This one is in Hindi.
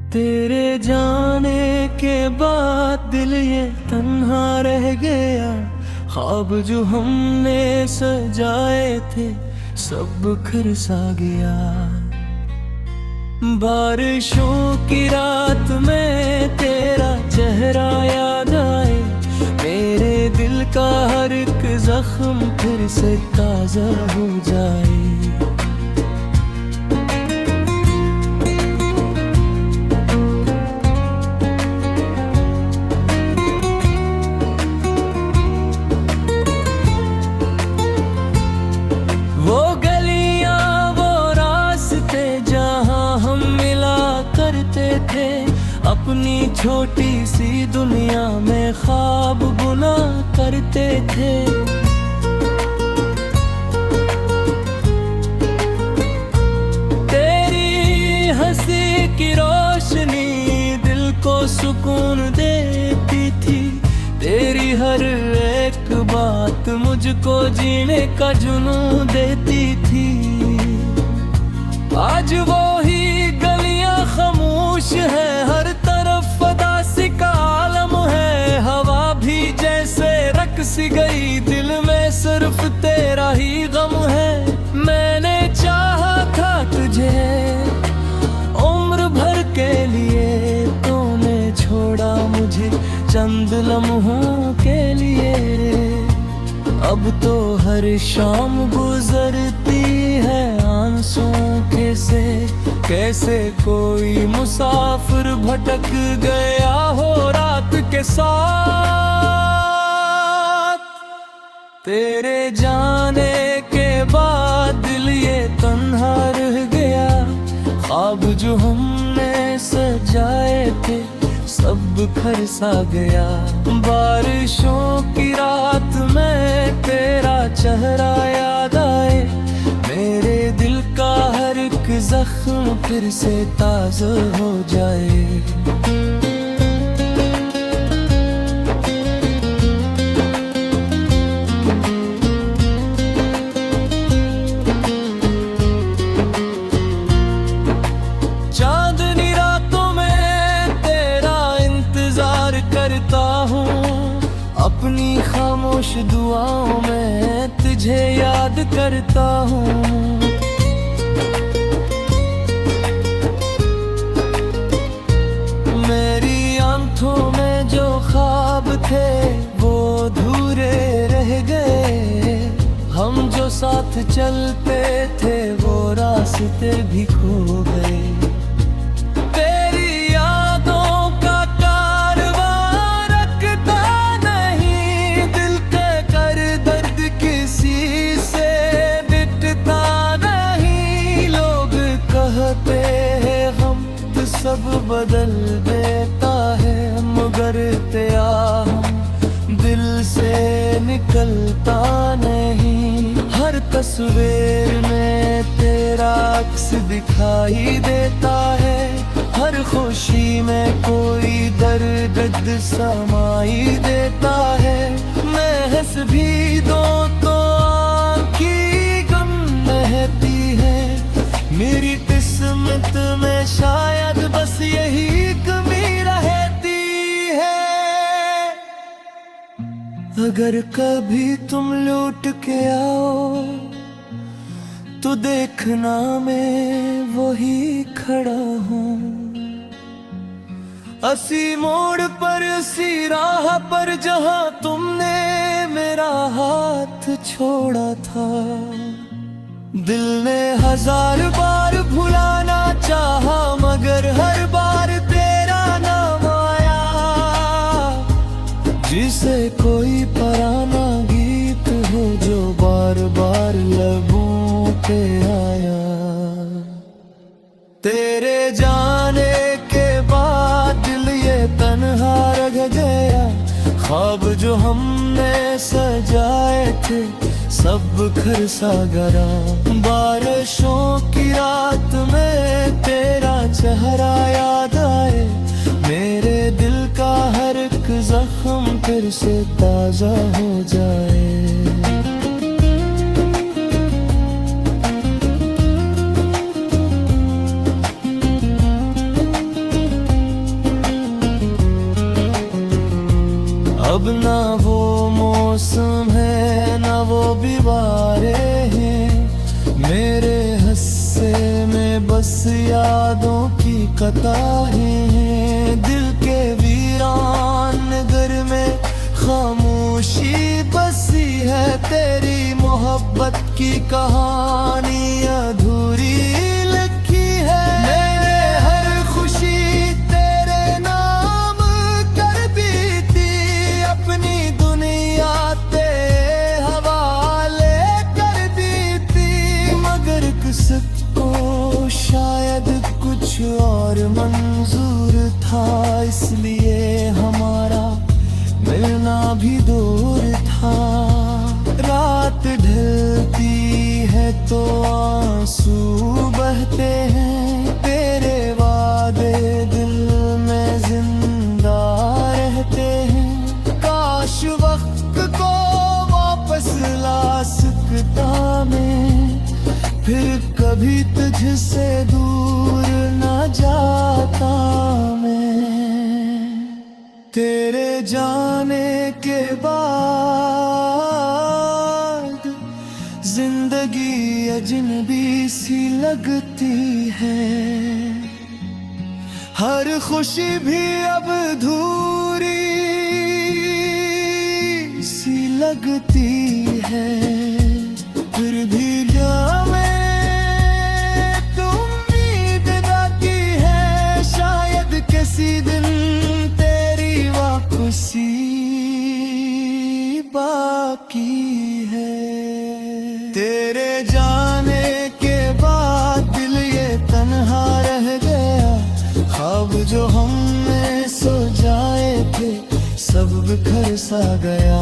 तेरे जाने के बाद दिल ये तन्हा रह गया। ख्वाब जो हमने सजाए थे सब बिखर सा गया। बारिशों की रात में तेरा चेहरा याद आए, मेरे दिल का हर एक जख्म फिर से ताजा हो जाए। वो गलियां वो रास्ते जहां हम मिला करते थे, अपनी छोटी सी दुनिया में ख्वाब बुना करते थे। तेरी हंसी की रोशनी दिल को सुकून देती थी, तेरी हर एक बात मुझको जीने का जुनून देती थी। आज वो ही गलियां खामोश है, हर तरफ उदासी का आलम है। हवा भी जैसे रक़्स गई, दिल में सिर्फ तेरा ही गम है। मैंने चाहा था तुझे उम्र भर के लिए, तूने छोड़ा मुझे चंद लम्हों के लिए। अब तो हर शाम गुजरती है आंसुओं के से, कैसे कोई मुसाफिर भटक गया हो रात के साथ। तेरे जाने के बाद दिल ये तन्हा रह गया। ख्वाब जो हमने सजाए थे सब बिखर सा गया। बारिशों की रात में तेरा चेहरा याद आए, मेरे दिल का हर एक जख्म फिर से ताजा हो जाए। चांदनी रातों में तेरा इंतजार करता हूँ, अपनी खामोश दुआओं में तुझे याद करता हूँ। मेरी आंखों में जो ख्वाब थे वो अधूरे रह गए, हम जो साथ चलते थे वो रास्ते भी खो गए। सब बदल देता है मगर तेरा दिल से निकलता नहीं। हर तस्वीर में तेरा अक्स दिखाई देता है, हर खुशी में कोई दर्द समाई देता है। मैं हंस भी दूं तो आँखी गम बहती है, मेरी किस्मत में शायद बस यही कमी रहती है। अगर कभी तुम लौट के आओ तो देखना मैं वही खड़ा हूँ, उसी मोड़ पर उसी राह पर जहाँ तुमने मेरा हाथ छोड़ा था। दिल ने 1000 बार भुलाना चाहा मगर हर बार तेरा नाम आया, जिसे कोई पुराना गीत हो जो बार बार लबों पे आया। तेरे जाने के बाद दिल ये तन्हा रह गया। ख्वाब जो हमने सजाए थे सब बिखर सा गया। बारिशों की रात में तेरा चेहरा याद आए, मेरे दिल का हर एक जख्म फिर से ताजा हो जाए। अब ना वो मौसम है ना वो दीवारें हैं, मेरे हिस्से में बस यादों की कतारें हैं। दिल के वीरान नगर में खामोशी बसी है, तेरी मोहब्बत की कहानी अधूरी लिखी है। मैंने हर खुशी तेरे नाम कर दी थी, अपनी दुनिया तेरे हवाले कर दी थी, मगर किस्मत को शायद कुछ और मंजूर था, इसलिए हमारा मिलना भी दूर था। रात ढलती है तो आंसू बहते हैं, तेरे वादे दिल में जिंदा रहते हैं। काश वक्त को वापस ला सकता मैं, फिर कभी तुझसे दूर न जाता मैं। तेरे जाने के बाद जिंदगी अजनबी सी लगती है, हर खुशी भी अब अधूरी सी लगती है। फिर भी क्या उम्मीद रखी है, शायद किसी दिन वापसी बाकी है। तेरे जाने के बाद दिल ये तन्हा रह गया, ख्वाब जो हमने सो जाए थे सब बिखर सा गया।